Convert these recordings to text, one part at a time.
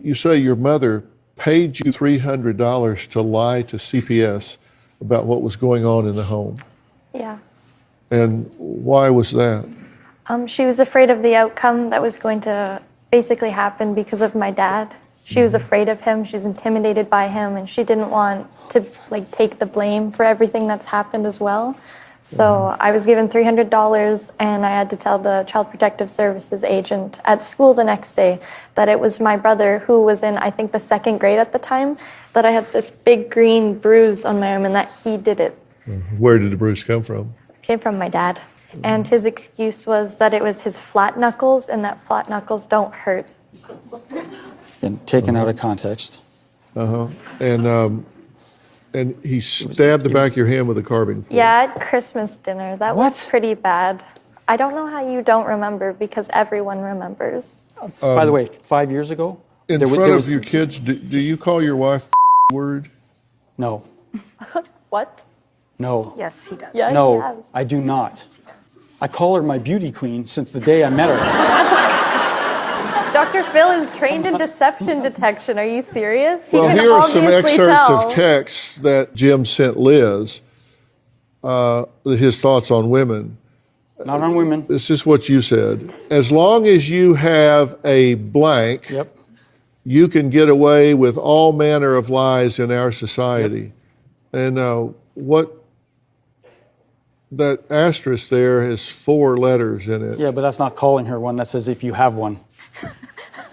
You say your mother paid you $300 to lie to CPS about what was going on in the home. Yeah. And why was that? She was afraid of the outcome that was going to basically happen because of my dad. She was afraid of him, she was intimidated by him, and she didn't want to take the blame for everything that's happened as well. So I was given $300 and I had to tell the Child Protective Services agent at school the next day that it was my brother, who was in, I think, the second grade at the time, that I had this big green bruise on my arm and that he did it. Where did the bruise come from? It came from my dad. And his excuse was that it was his flat knuckles and that flat knuckles don't hurt. And taken out of context. And he stabbed the back of your hand with a carving fork. Yeah, at Christmas dinner. That was pretty bad. I don't know how you don't remember, because everyone remembers. By the way, 5 years ago? In front of your kids, do you call your wife word? No. What? No. Yes, he does. Yeah, No, he has. I do not. I call her my beauty queen since the day I met her. Dr. Phil is trained in deception detection. Are you serious? Well, can here are some obviously excerpts tell. of texts that Jim sent Liz, his thoughts on women. Not on women. This is what you said. As long as you have a blank, Yep. you can get away with all manner of lies in our society. And what that asterisk there has 4 letters in it. Yeah, but that's not calling her one. That says if you have one.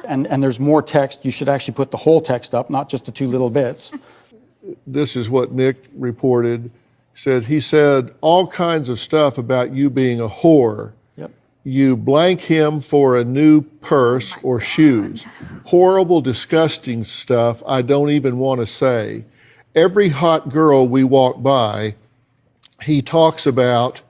And there's more text. You should actually put the whole text up, not just the 2 little bits. This is what Nick reported. He said all kinds of stuff about you being a whore. Yep. You blank him for a new purse or shoes. Horrible, disgusting stuff I don't even want to say. Every hot girl we walk by, he talks about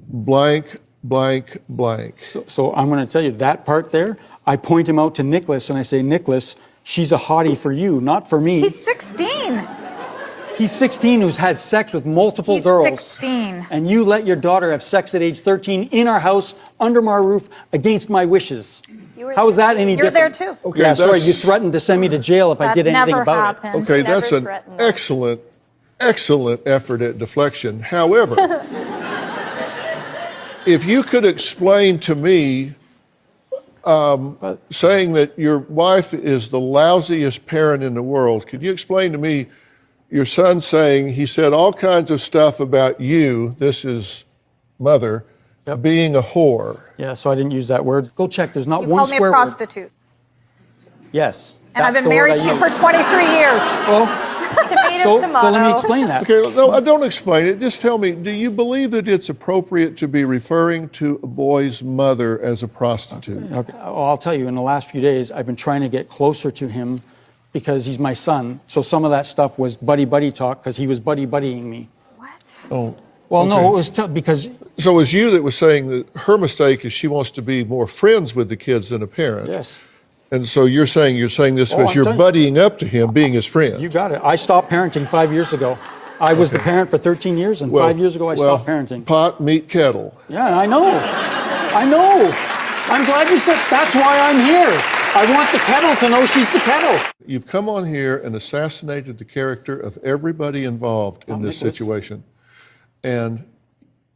blank, blank, blank. So I'm going to tell you that part there. I point him out to Nicholas and I say, Nicholas, she's a hottie for you, not for me. He's 16. He's 16 who's had sex with multiple He's girls. 16. And you let your daughter have sex at age 13 in our house, under my roof, against my wishes. How is that any You're different? there too. Okay, Yeah, sorry, that's- you threatened to send me to jail if I That did anything never about happened. it. Okay, Never that's an threatened. excellent effort at deflection. However, if you could explain to me, saying that your wife is the lousiest parent in the world, could you explain to me your son saying he said all kinds of stuff about you, this is mother, being a whore? Yeah, so I didn't use that word. Go check, there's not You one called me a swear word. prostitute. Yes. And I've that's been the word married I to you used. for 23 years. Well, Tomato, so tomato. let me explain that. Okay, no, I don't explain it. Just tell me, do you believe that it's appropriate to be referring to a boy's mother as a prostitute? Okay. Well, I'll tell you, in the last few days, I've been trying to get closer to him because he's my son. So some of that stuff was buddy-buddy talk because he was buddy-buddying me. What? Oh, Well, okay. no, it was because, So it was you that was saying that her mistake is she wants to be more friends with the kids than a parent. yes, And so you're saying this Oh, was I'm you're telling you. buddying up to him, being his friend. you got it. I stopped parenting 5 years ago. I was the parent for 13 years, and 5 years ago I stopped parenting. Pot, meat, kettle. Yeah, I know. I'm glad you said, that's why I'm here. I want the kettle to know she's the kettle. You've come on here and assassinated the character of everybody involved in this Nicholas. situation.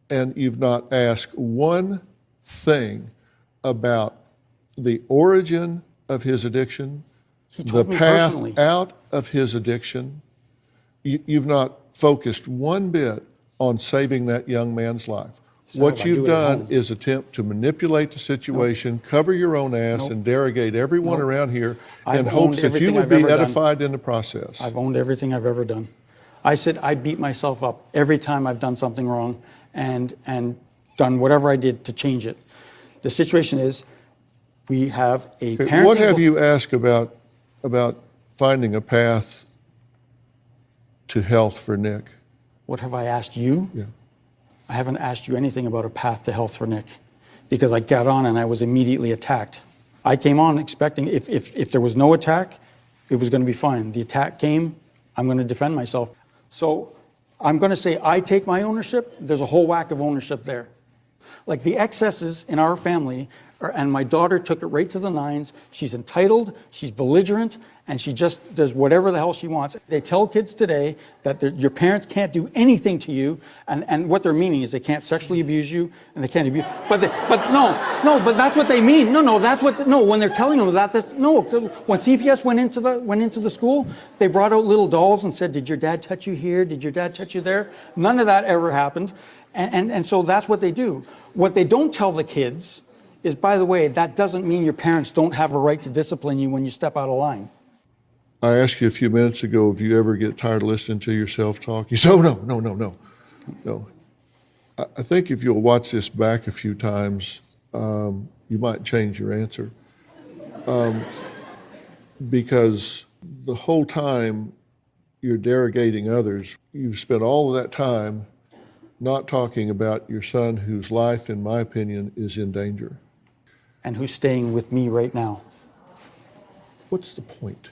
And you've not asked one thing about the origin of his addiction, He the told me path personally. out of his addiction. You've not focused one bit on saving that young man's life. So What I do you've it at done home. is attempt to manipulate the situation, cover your own ass, and derogate everyone around here I've in hopes owned that you everything would I've be ever done. edified in the process. I've owned everything I've ever done. I said I beat myself up every time I've done something wrong and done whatever I did to change it. The situation is we have a Okay, parenting what have book- you asked about finding a path to health for Nick? What have I asked you? Yeah. I haven't asked you anything about a path to health for Nick because I got on and I was immediately attacked. I came on expecting if there was no attack, it was going to be fine. The attack came, I'm going to defend myself. So I'm going to say I take my ownership. There's a whole whack of ownership there. Like the excesses in our family And my daughter took it right to the nines. She's entitled, she's belligerent, and she just does whatever the hell she wants. They tell kids today that your parents can't do anything to you, and what they're meaning is they can't sexually abuse you, and they can't abuse. But that's what they mean. When they're telling them that, no. When CPS went into the school, they brought out little dolls and said, "Did your dad touch you here? Did your dad touch you there?" None of that ever happened, and so that's what they do. What they don't tell the kids is, by the way, that doesn't mean your parents don't have a right to discipline you when you step out of line. I asked you a few minutes ago if you ever get tired of listening to yourself talk. You said, "Oh, no." I think if you'll watch this back a few times, you might change your answer. Because the whole time you're derogating others, you've spent all of that time not talking about your son whose life, in my opinion, is in danger. And who's staying with me right now. What's the point?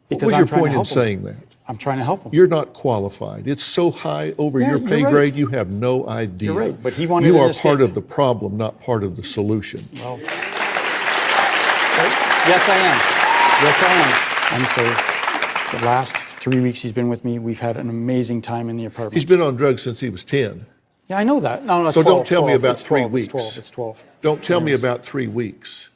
Because what was I'm your trying to point in help him. saying that? I'm trying to help him. You're not qualified. It's so high over Yeah, your you're pay right. grade, you have no idea. You're right, but he wanted You an are escape. part of the problem, not part of the solution. Well, yes, I am. And so the last 3 weeks he's been with me, we've had an amazing time in the apartment. He's been on drugs since he was 10. Yeah, I know that. No, So 12, don't tell me 12. about It's 3 12, weeks. It's 12. Don't tell me about 3 weeks.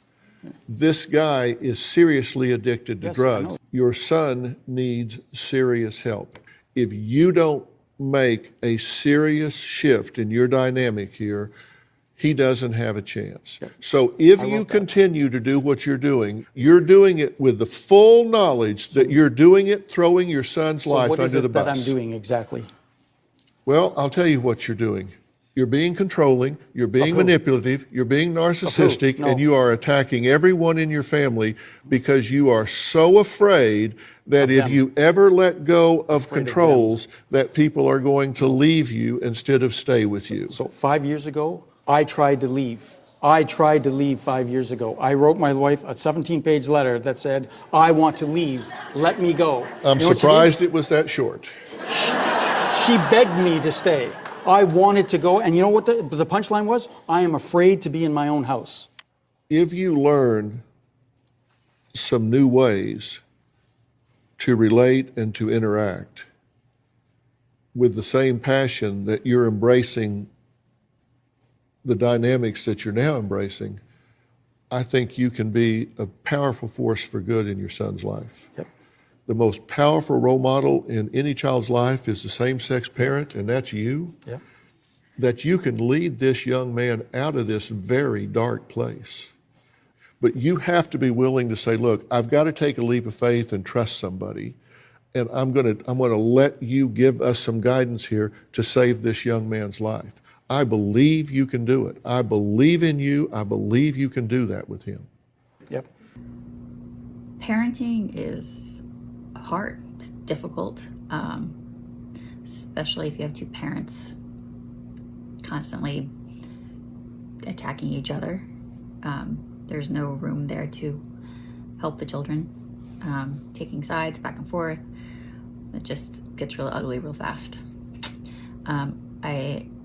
This guy is seriously addicted to Yes, I drugs. know. Your son needs serious help. If you don't make a serious shift in your dynamic here, he doesn't have a chance. So if you continue to do what you're doing it with the full knowledge that you're doing it, throwing your son's So life what is under the it bus. that I'm doing exactly? Well, I'll tell you what you're doing. You're being controlling, you're being Of who? manipulative, you're being narcissistic, No. and you are attacking everyone in your family because you are so afraid that Of if them. you ever let go of Afraid of controls, that people are going to leave you instead of stay with you. So 5 years ago, I tried to leave. I tried to leave 5 years ago. I wrote my wife a 17-page letter that said, "I want to leave. Let me go." I'm You know what she did? surprised it was that short. She begged me to stay. I wanted to go, and you know what the punchline was? I am afraid to be in my own house. If you learn some new ways to relate and to interact with the same passion that you're embracing the dynamics that you're now embracing, I think you can be a powerful force for good in your son's life. Yep. The most powerful role model in any child's life is the same-sex parent, and that's you. Yeah. That you can lead this young man out of this very dark place. But you have to be willing to say, look, I've got to take a leap of faith and trust somebody, and I'm going to let you give us some guidance here to save this young man's life. I believe you can do it. I believe in you. I believe you can do that with him. Yep. Parenting is hard. It's difficult, especially if you have two parents constantly attacking each other. There's no room there to help the children. Taking sides back and forth, it just gets real ugly real fast.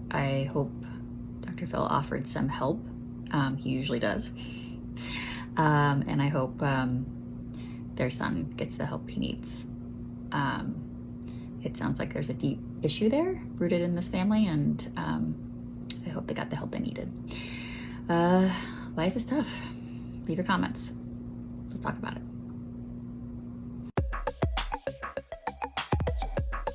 I hope Dr. Phil offered some help. He usually does. And I hope their son gets the help he needs. It sounds like there's a deep issue there rooted in this family, and I hope they got the help they needed. Life is tough. Leave your comments. Let's talk about it.